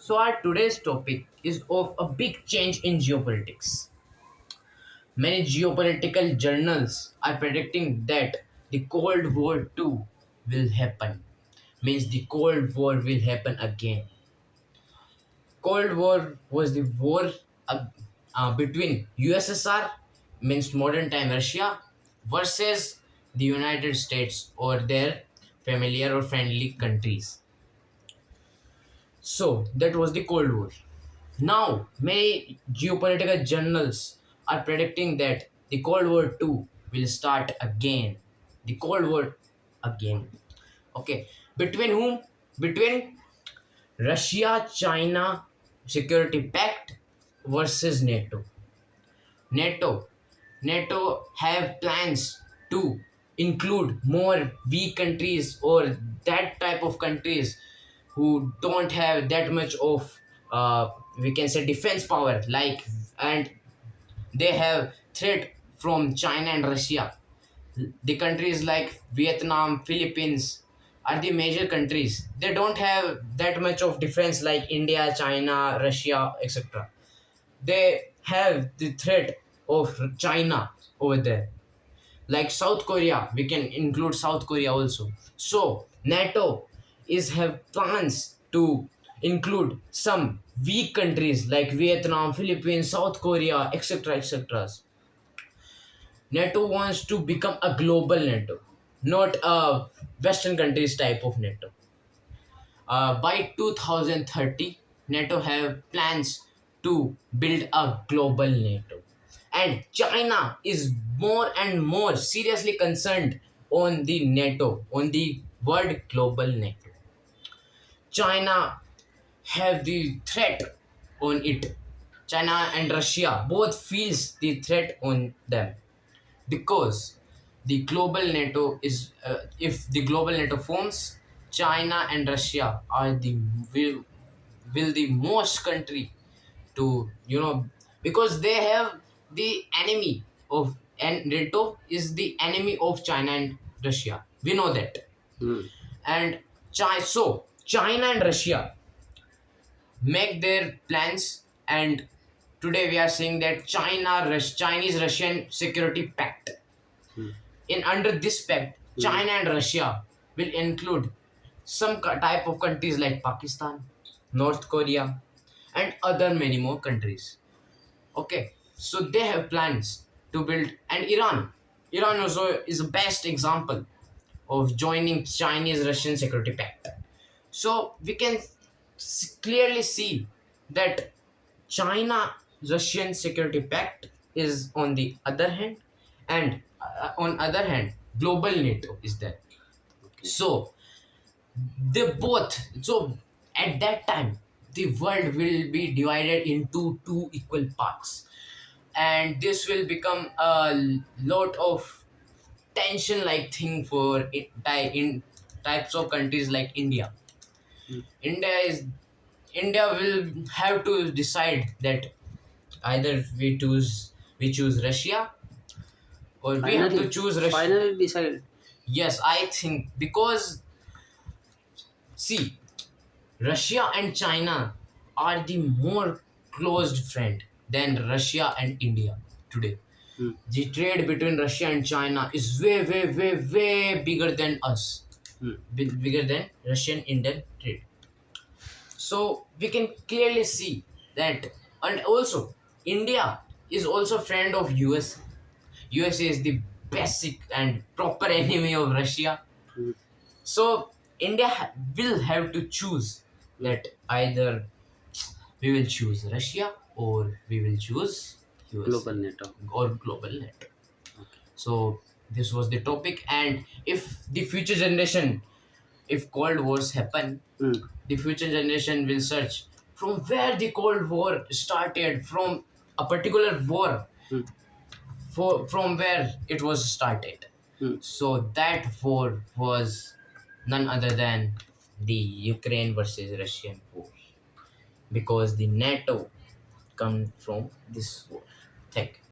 So our today's topic is of a big change in geopolitics. Many geopolitical journals are predicting that the Cold War 2 will happen. Means the Cold War will happen again. Cold War was the war uh, between USSR, means modern time Russia, versus the United States or their familiar or friendly countries. So that was the Cold War. Now, many geopolitical journals are predicting that the Cold War 2 will start again. The Cold War again. Okay. Between whom? Between Russia China Security Pact versus NATO. NATO. NATO have plans to include more weak countries or that type of countries who don't have that much of we can say defense power, like, and they have threat from China and Russia. The countries like Vietnam, Philippines are the major countries. They don't have that much of defense like India, China, Russia, etc. They have the threat of China over there. Like South Korea, we can include South Korea also. So NATO is have plans to include some weak countries like Vietnam, Philippines, South Korea, etc. etc. NATO wants to become a global NATO, not a Western countries type of NATO. By 2030, NATO have plans to build a global NATO. And China is more and more seriously concerned on the NATO, on the word global NATO. China have the threat on it. China and Russia both feels the threat on them because the global NATO is if the global NATO forms, China and Russia are the will the most country to because they have the enemy of, and NATO is the enemy of China and Russia. We know that. Hmm. And China and Russia make their plans, and today we are seeing that Chinese Russian security pact. Hmm. In under this pact, Hmm. China and Russia will include some type of countries like Pakistan, North Korea, and other many more countries. Okay, so they have plans to build, and Iran. Iran also is the best example of joining Chinese Russian security pact. So we can clearly see that China Russian security pact is on the other hand, and on other hand, global NATO is there. Okay. So they both. So at that time, the world will be divided into two equal parts, and this will become a lot of tension like thing for in types of countries like India. Hmm. India is India will have to decide that either we choose Russia or we have to Finally, choose Russia. finally decided. Yes, I think because see, Russia and China are the more closed friend than Russia and India today. Hmm. The trade between Russia and China is way, way, way, way bigger than us, Hmm. bigger than Russian Indian trade. So we can clearly see that, and also India is also friend of US. USA is the basic and proper enemy of Russia. Hmm. So India will have to choose Hmm. that either we will choose Russia or we will choose USA Global NATO. or global net. Okay. So this was the topic, and if the future generation, if Cold Wars happen, Hmm. the future generation will search from where the Cold War started, from a particular war, Hmm. from where it was started. Hmm. So that war was none other than the Ukraine versus Russian war, because the NATO come from this war. Thank you.